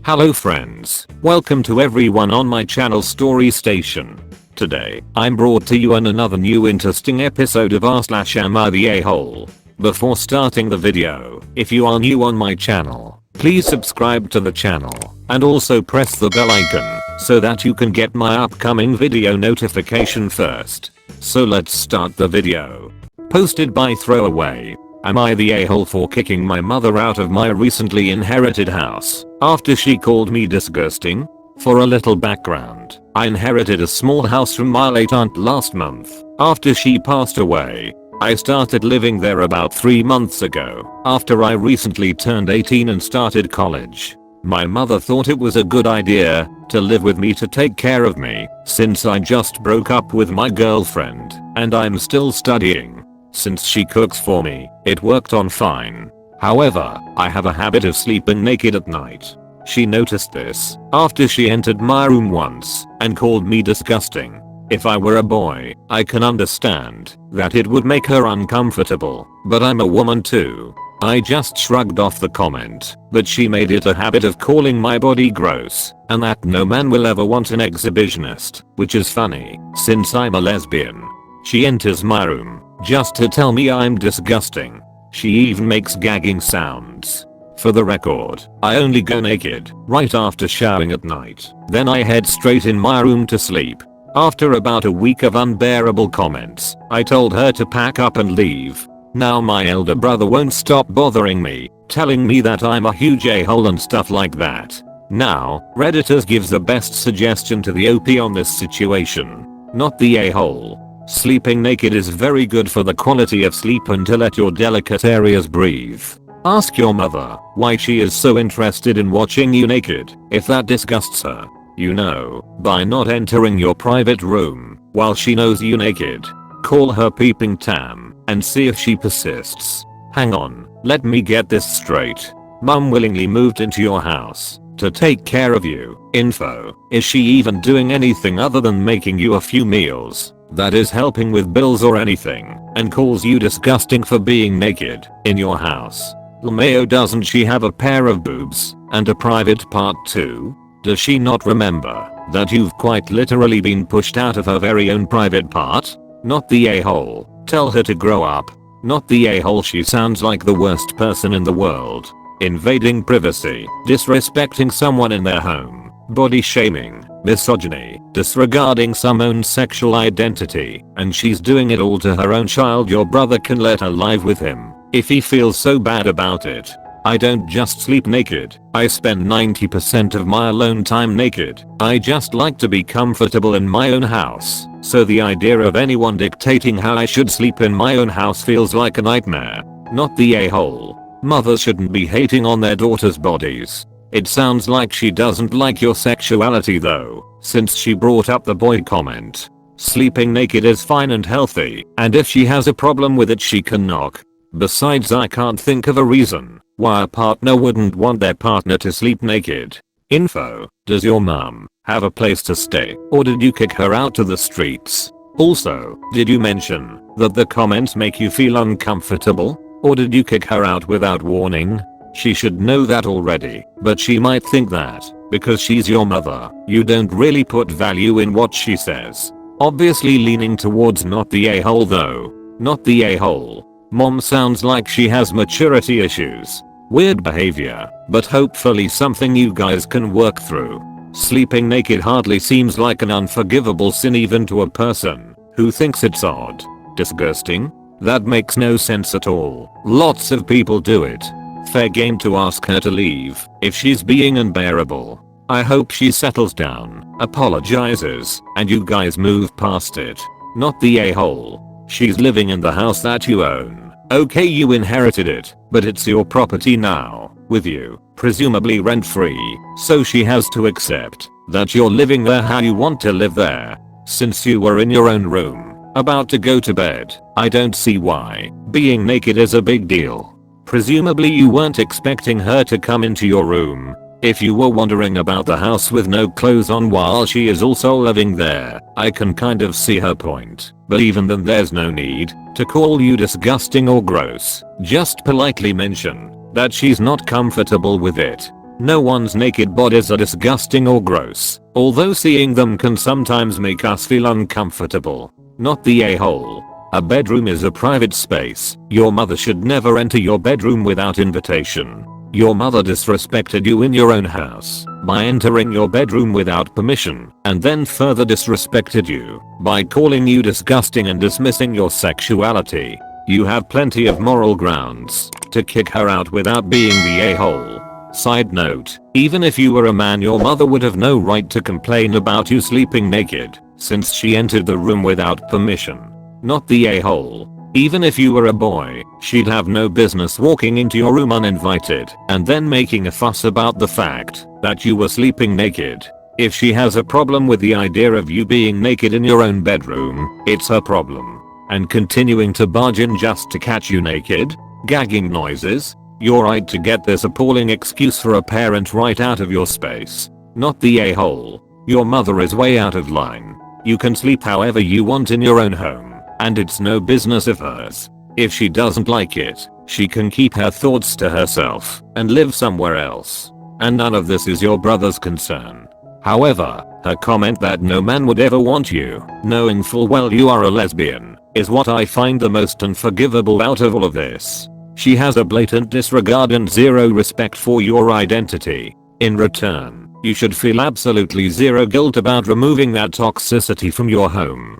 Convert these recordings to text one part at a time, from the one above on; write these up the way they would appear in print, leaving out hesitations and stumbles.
Hello friends, welcome to everyone on my channel Story Station. Today, I'm brought to you on another new interesting episode of r/AmITheA. Before starting the video, if you are new on my channel, please subscribe to the channel and also press the bell icon so that you can get my upcoming video notification first. So let's start the video. Posted by Throwaway. Am I the a-hole for kicking my mother out of my recently inherited house after she called me disgusting? For a little background, I inherited a small house from my late aunt last month after she passed away. I started living there about 3 months ago after I recently turned 18 and started college. My mother thought it was a good idea to live with me to take care of me since I just broke up with my girlfriend and I'm still studying. Since she cooks for me, it worked on fine. However, I have a habit of sleeping naked at night. She noticed this after she entered my room once and called me disgusting. If I were a boy, I can understand that it would make her uncomfortable, but I'm a woman too. I just shrugged off the comment, but she made it a habit of calling my body gross, and that no man will ever want an exhibitionist, which is funny, since I'm a lesbian. She enters my room just to tell me I'm disgusting. She even makes gagging sounds. For the record, I only go naked right after showering at night. Then I head straight in my room to sleep. After about a week of unbearable comments, I told her to pack up and leave. Now my elder brother won't stop bothering me, telling me that I'm a huge a-hole and stuff like that. Now, Redditors gives the best suggestion to the OP on this situation. Not the a-hole. Sleeping naked is very good for the quality of sleep and to let your delicate areas breathe. Ask your mother why she is so interested in watching you naked if that disgusts her. You know, by not entering your private room while she knows you naked. Call her peeping Tam and see if she persists. Hang on, let me get this straight. Mum willingly moved into your house to take care of you. Info, is she even doing anything other than making you a few meals? That is helping with bills or anything, and calls you disgusting for being naked in your house. LMAO, doesn't she have a pair of boobs and a private part too? Does she not remember that you've quite literally been pushed out of her very own private part? Not the a-hole. Tell her to grow up. Not the a-hole. She sounds like the worst person in the world. Invading privacy, disrespecting someone in their home, body shaming, misogyny, disregarding someone's sexual identity, and she's doing it all to her own child. Your brother can let her live with him if he feels so bad about it. I don't just sleep naked, I spend 90% of my alone time naked. I just like to be comfortable in my own house, so the idea of anyone dictating how I should sleep in my own house feels like a nightmare. Not the a-hole. Mothers shouldn't be hating on their daughters' bodies. It sounds like she doesn't like your sexuality though, since she brought up the boy comment. Sleeping naked is fine and healthy, and if she has a problem with it she can knock. Besides, I can't think of a reason why a partner wouldn't want their partner to sleep naked. Info, does your mum have a place to stay, or did you kick her out to the streets? Also, did you mention that the comments make you feel uncomfortable? Or did you kick her out without warning? She should know that already, but she might think that, because she's your mother, you don't really put value in what she says. Obviously leaning towards not the a-hole though. Not the a-hole. Mom sounds like she has maturity issues. Weird behavior, but hopefully something you guys can work through. Sleeping naked hardly seems like an unforgivable sin even to a person who thinks it's odd. Disgusting? That makes no sense at all. Lots of people do it. Fair game to ask her to leave if she's being unbearable. I hope she settles down, apologizes, and you guys move past it. Not the a-hole. She's living in the house that you own. Okay, you inherited it, but it's your property now, with you, presumably rent-free, so she has to accept that you're living there how you want to live there. Since you were in your own room, about to go to bed, I don't see why being naked is a big deal. Presumably you weren't expecting her to come into your room. If you were wandering about the house with no clothes on while she is also living there, I can kind of see her point. But even then there's no need to call you disgusting or gross. Just politely mention that she's not comfortable with it. No one's naked bodies are disgusting or gross, although seeing them can sometimes make us feel uncomfortable. Not the a-hole. A bedroom is a private space. Your mother should never enter your bedroom without invitation. Your mother disrespected you in your own house by entering your bedroom without permission, and then further disrespected you by calling you disgusting and dismissing your sexuality. You have plenty of moral grounds to kick her out without being the a-hole. Side note, even if you were a man, your mother would have no right to complain about you sleeping naked, since she entered the room without permission. Not the a-hole. Even if you were a boy, she'd have no business walking into your room uninvited and then making a fuss about the fact that you were sleeping naked. If she has a problem with the idea of you being naked in your own bedroom, it's her problem. And continuing to barge in just to catch you naked, gagging noises, you're right to get this appalling excuse for a parent right out of your space. Not the a-hole. Your mother is way out of line. You can sleep however you want in your own home, and it's no business of hers. If she doesn't like it, she can keep her thoughts to herself and live somewhere else. And none of this is your brother's concern. However, her comment that no man would ever want you, knowing full well you are a lesbian, is what I find the most unforgivable out of all of this. She has a blatant disregard and zero respect for your identity. In return, you should feel absolutely zero guilt about removing that toxicity from your home.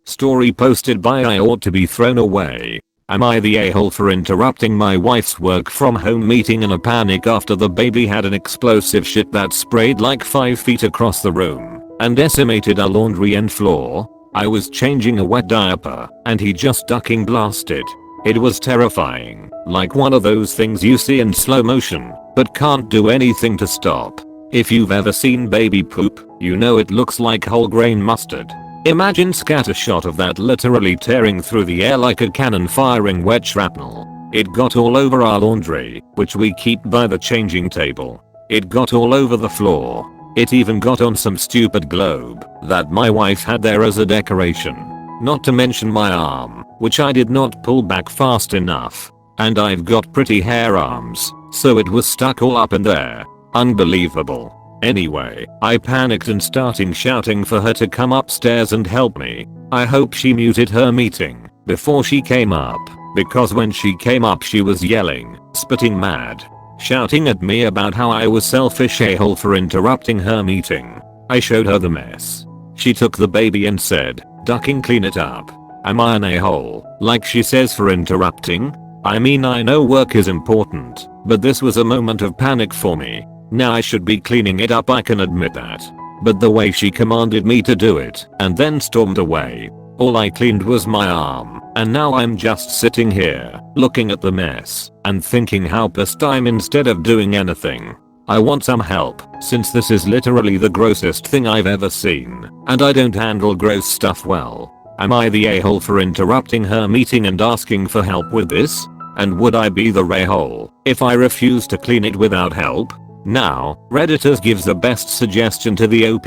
Story posted by I ought to be thrown away. Am I the a-hole for interrupting my wife's work from home meeting in a panic after the baby had an explosive shit that sprayed like 5 feet across the room and decimated our laundry and floor? I was changing a wet diaper and he just ducking blasted. It was terrifying, like one of those things you see in slow motion but can't do anything to stop. If you've ever seen baby poop, you know it looks like whole grain mustard. Imagine scattershot of that literally tearing through the air like a cannon firing wet shrapnel. It got all over our laundry, which we keep by the changing table. It got all over the floor. It even got on some stupid globe that my wife had there as a decoration. Not to mention my arm, which I did not pull back fast enough. And I've got pretty hair arms, so it was stuck all up in there. Unbelievable. Anyway, I panicked and started shouting for her to come upstairs and help me. I hope she muted her meeting before she came up, because when she came up she was yelling, spitting mad, shouting at me about how I was selfish a-hole for interrupting her meeting. I showed her the mess. She took the baby and said, "Ducking, clean it up." Am I an a-hole, like she says, for interrupting? I mean, I know work is important, but this was a moment of panic for me. Now I should be cleaning it up, I can admit that. But the way she commanded me to do it and then stormed away. All I cleaned was my arm, and now I'm just sitting here, looking at the mess, and thinking how pissed I'm instead of doing anything. I want some help, since this is literally the grossest thing I've ever seen, and I don't handle gross stuff well. Am I the a-hole for interrupting her meeting and asking for help with this? And would I be the a-hole if I refuse to clean it without help? Now, Redditors gives the best suggestion to the OP.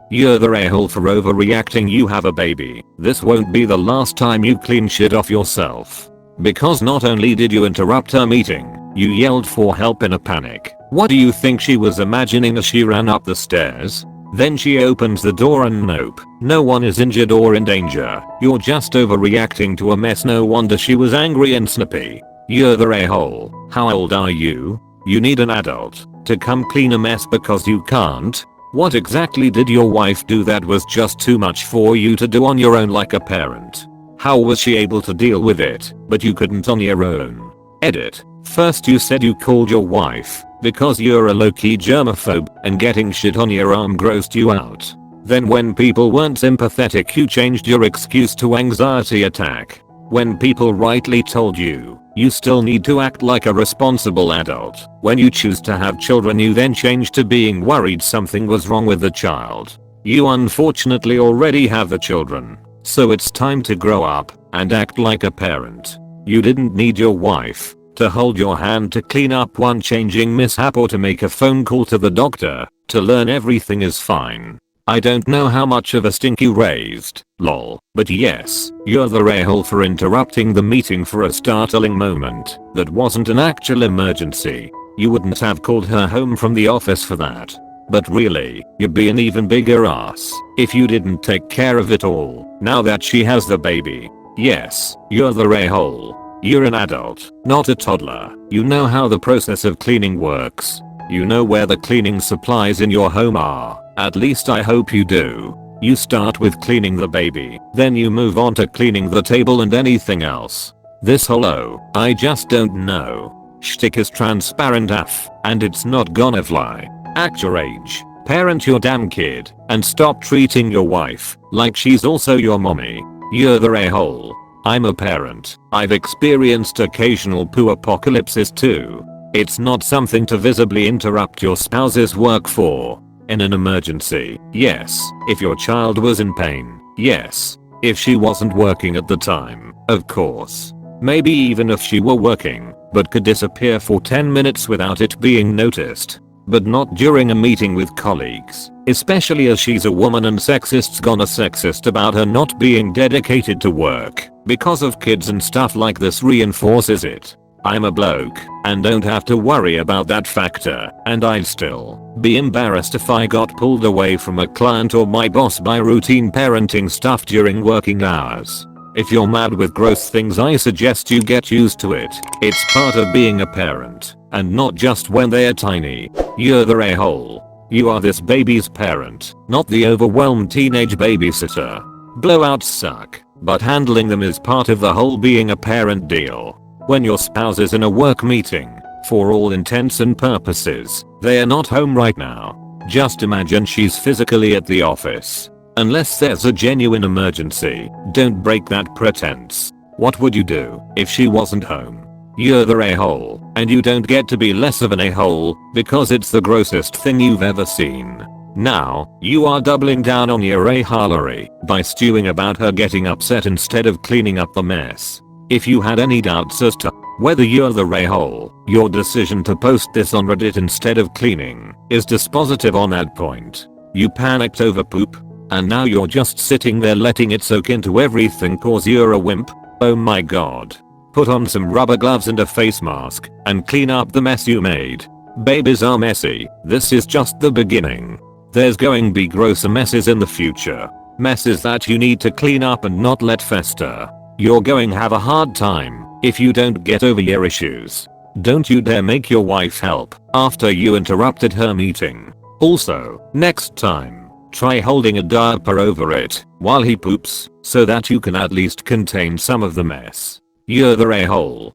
You're the a-hole for overreacting. You have a baby. This won't be the last time you clean shit off yourself. Because not only did you interrupt her meeting, you yelled for help in a panic. What do you think she was imagining as she ran up the stairs? Then she opens the door and nope, no one is injured or in danger. You're just overreacting to a mess. No wonder she was angry and snippy. You're the a-hole. How old are you? You need an adult to come clean a mess because you can't? What exactly did your wife do that was just too much for you to do on your own like a parent? How was she able to deal with it, but you couldn't on your own? Edit. First you said you called your wife because you're a low-key germaphobe and getting shit on your arm grossed you out. Then when people weren't sympathetic you changed your excuse to anxiety attack. When people rightly told you, you still need to act like a responsible adult. When you choose to have children you then change to being worried something was wrong with the child. You unfortunately already have the children, so it's time to grow up and act like a parent. You didn't need your wife to hold your hand to clean up one changing mishap or to make a phone call to the doctor to learn everything is fine. I don't know how much of a stink you raised, lol, but yes, you're the a-hole for interrupting the meeting for a startling moment that wasn't an actual emergency. You wouldn't have called her home from the office for that. But really, you'd be an even bigger ass if you didn't take care of it all now that she has the baby. Yes, you're the a-hole. You're an adult, not a toddler. You know how the process of cleaning works. You know where the cleaning supplies in your home are. At least I hope you do. You start with cleaning the baby, then you move on to cleaning the table and anything else. This whole "oh, I just don't know" shtick is transparent AF, and it's not gonna fly. Act your age, parent your damn kid, and stop treating your wife like she's also your mommy. You're the a-hole. I'm a parent. I've experienced occasional poo apocalypses too. It's not something to visibly interrupt your spouse's work for. In an emergency, yes. If your child was in pain, yes. If she wasn't working at the time, of course. Maybe even if she were working, but could disappear for 10 minutes without it being noticed. But not during a meeting with colleagues, especially as she's a woman and sexists gonna sexist about her not being dedicated to work because of kids and stuff like this reinforces it. I'm a bloke and don't have to worry about that factor, and I'd still be embarrassed if I got pulled away from a client or my boss by routine parenting stuff during working hours. If you're mad with gross things, I suggest you get used to it. It's part of being a parent, and not just when they're tiny. You're the a-hole. You are this baby's parent, not the overwhelmed teenage babysitter. Blowouts suck, but handling them is part of the whole being a parent deal. When your spouse is in a work meeting, for all intents and purposes, they are not home right now. Just imagine she's physically at the office. Unless there's a genuine emergency, don't break that pretense. What would you do if she wasn't home? You're the a-hole, and you don't get to be less of an a-hole because it's the grossest thing you've ever seen. Now, you are doubling down on your a-holery by stewing about her getting upset instead of cleaning up the mess. If you had any doubts as to whether you're the a-hole, your decision to post this on Reddit instead of cleaning is dispositive on that point. You panicked over poop, and now you're just sitting there letting it soak into everything cause you're a wimp. Oh my god. Put on some rubber gloves and a face mask and clean up the mess you made. Babies are messy. This is just the beginning. There's going to be grosser messes in the future. Messes that you need to clean up and not let fester. You're going to have a hard time if you don't get over your issues. Don't you dare make your wife help after you interrupted her meeting. Also, next time, try holding a diaper over it while he poops so that you can at least contain some of the mess. You're the a-hole.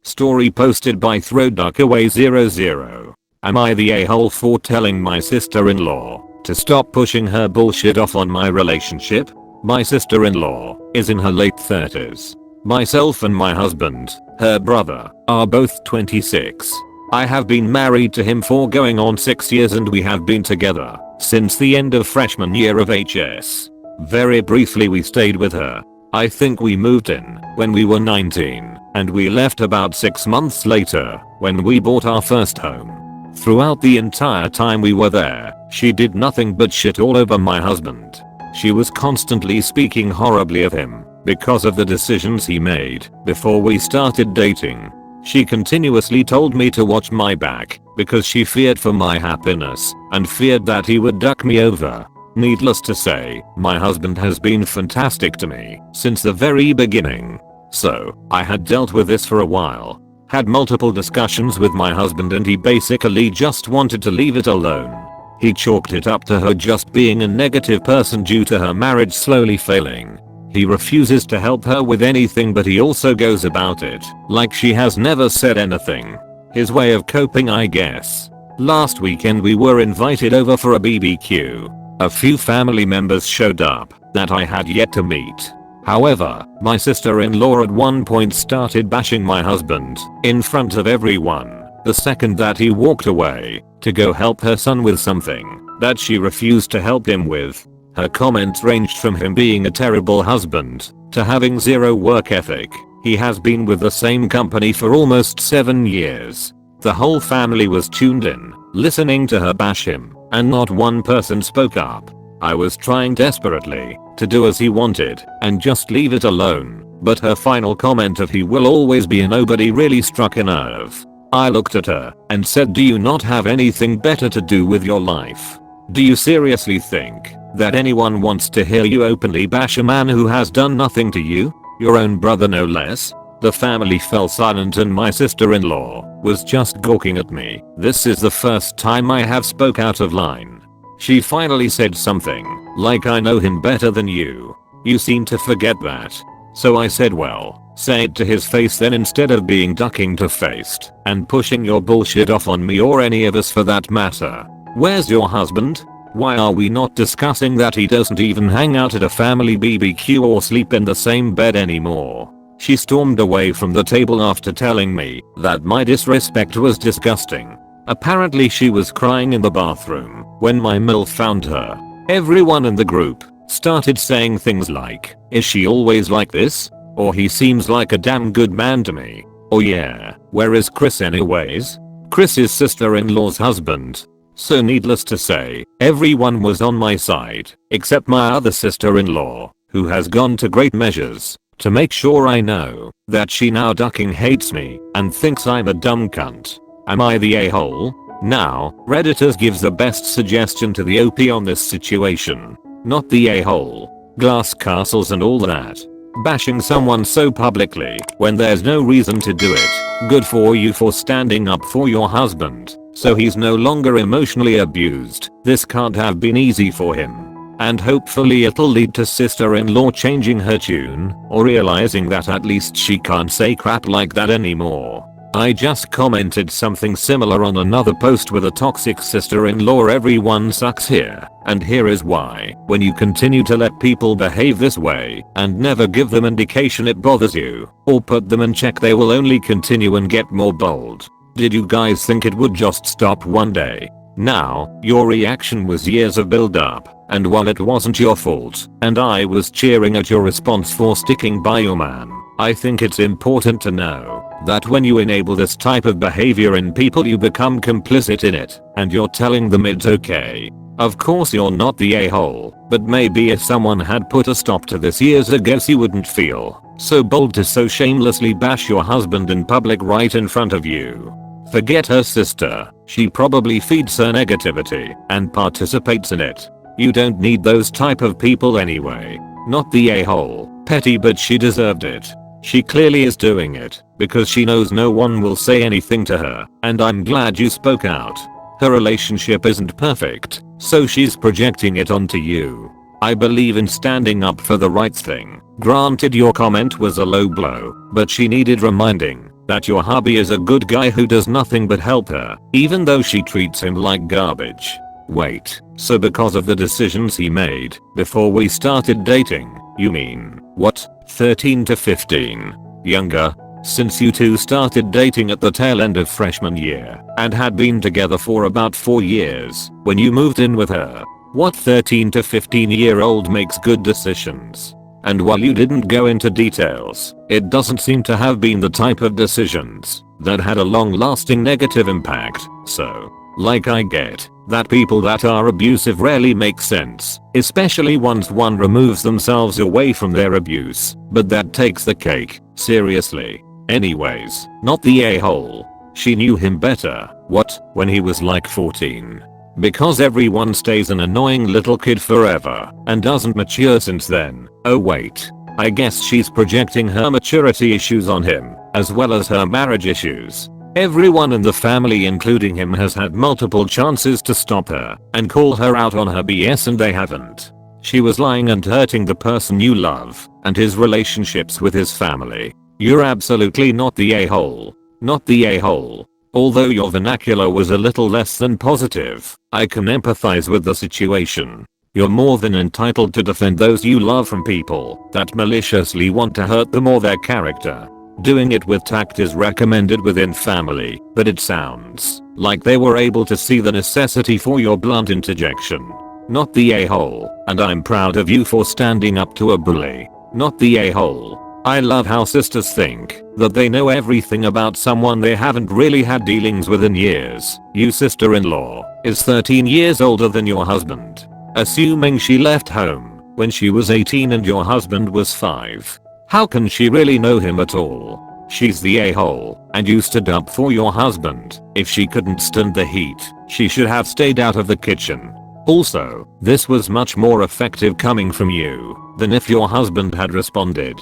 Story posted by ThrowDuckAway00. Am I the a-hole for telling my sister-in-law to stop pushing her bullshit off on my relationship? My sister-in-law is in her late 30s. Myself and my husband, her brother, are both 26. I have been married to him for going on 6 years and we have been together since the end of freshman year of HS. Very briefly we stayed with her. I think we moved in when we were 19 and we left about 6 months later when we bought our first home. Throughout the entire time we were there, she did nothing but shit all over my husband. She was constantly speaking horribly of him because of the decisions he made before we started dating. She continuously told me to watch my back because she feared for my happiness and feared that he would duck me over. Needless to say, my husband has been fantastic to me since the very beginning. So, I had dealt with this for a while. Had multiple discussions with my husband and he basically just wanted to leave it alone. He chalked it up to her just being a negative person due to her marriage slowly failing. He refuses to help her with anything, but he also goes about it like she has never said anything. His way of coping, I guess. Last weekend we were invited over for a BBQ. A few family members showed up that I had yet to meet. However, my sister-in-law at one point started bashing my husband in front of everyone the second that he walked away to go help her son with something that she refused to help him with. Her comments ranged from him being a terrible husband to having zero work ethic. He has been with the same company for almost 7 years. The whole family was tuned in, listening to her bash him, and not one person spoke up. I was trying desperately to do as he wanted and just leave it alone, but her final comment of "he will always be a nobody" really struck a nerve. I looked at her and said, do you not have anything better to do with your life? Do you seriously think that anyone wants to hear you openly bash a man who has done nothing to you? Your own brother no less? The family fell silent and my sister-in-law was just gawking at me. This is the first time I have spoke out of line. She finally said something like, I know him better than you. You seem to forget that. So I said, well, say it to his face then instead of being ducking to faced and pushing your bullshit off on me or any of us for that matter. Where's your husband? Why are we not discussing that he doesn't even hang out at a family BBQ or sleep in the same bed anymore? She stormed away from the table after telling me that my disrespect was disgusting. Apparently she was crying in the bathroom when my MILF found her. Everyone in the group started saying things like, is she always like this? Or he seems like a damn good man to me. Or yeah, where is Chris anyways? Chris's sister-in-law's husband. So needless to say, everyone was on my side, except my other sister-in-law, who has gone to great measures to make sure I know that she now ducking hates me and thinks I'm a dumb cunt. Am I the a-hole? Now, Redditors gives the best suggestion to the OP on this situation. Not the a-hole. Glass castles and all that. Bashing someone so publicly when there's no reason to do it. Good for you for standing up for your husband, so he's no longer emotionally abused. This can't have been easy for him. And hopefully it'll lead to sister-in-law changing her tune or realizing that at least she can't say crap like that anymore. I just commented something similar on another post with a toxic sister-in-law. Everyone sucks here, and here is why. When you continue to let people behave this way and never give them indication it bothers you or put them in check, they will only continue and get more bold. Did you guys think it would just stop one day? Now, your reaction was years of build up, and while it wasn't your fault and I was cheering at your response for sticking by your man, I think it's important to know that when you enable this type of behavior in people, you become complicit in it, and you're telling them it's okay. Of course you're not the a-hole, but maybe if someone had put a stop to this years ago, you wouldn't feel so bold to so shamelessly bash your husband in public right in front of you. Forget her sister, she probably feeds her negativity and participates in it. You don't need those type of people anyway. Not the a-hole. Petty, but she deserved it. She clearly is doing it because she knows no one will say anything to her, and I'm glad you spoke out. Her relationship isn't perfect, so she's projecting it onto you. I believe in standing up for the right thing. Granted, your comment was a low blow, but she needed reminding that your hubby is a good guy who does nothing but help her, even though she treats him like garbage. Wait, so because of the decisions he made before we started dating, you mean, what, 13 to 15? Younger? Since you two started dating at the tail end of freshman year and had been together for about 4 years when you moved in with her. What 13 to 15-year-old makes good decisions? And while you didn't go into details, it doesn't seem to have been the type of decisions that had a long-lasting negative impact. So, like, I get that people that are abusive rarely make sense, especially once one removes themselves away from their abuse, but that takes the cake, seriously. Anyways, not the a-hole. She knew him better, what, when he was like 14? Because everyone stays an annoying little kid forever and doesn't mature since then. Oh wait, I guess she's projecting her maturity issues on him, as well as her marriage issues. Everyone in the family including him has had multiple chances to stop her and call her out on her BS, and they haven't. She was lying and hurting the person you love and his relationships with his family. You're absolutely not the a-hole. Not the a-hole. Although your vernacular was a little less than positive, I can empathize with the situation. You're more than entitled to defend those you love from people that maliciously want to hurt them or their character. Doing it with tact is recommended within family, but it sounds like they were able to see the necessity for your blunt interjection. Not the a-hole, and I'm proud of you for standing up to a bully. Not the a-hole. I love how sisters think that they know everything about someone they haven't really had dealings with in years. Your sister-in-law is 13 years older than your husband. Assuming she left home when she was 18 and your husband was 5. How can she really know him at all? She's the a-hole, and you stood up for your husband. If she couldn't stand the heat, she should have stayed out of the kitchen. Also, this was much more effective coming from you than if your husband had responded.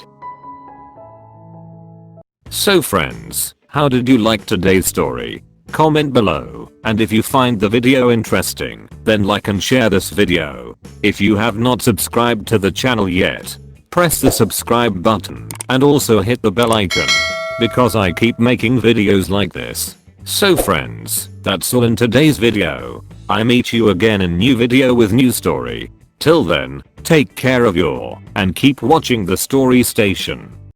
So friends, how did you like today's story? Comment below, and if you find the video interesting, then like and share this video. If you have not subscribed to the channel yet, press the subscribe button and also hit the bell icon, because I keep making videos like this. So friends, that's all in today's video. I meet you again in new video with new story. Till then, take care of your and keep watching the story station.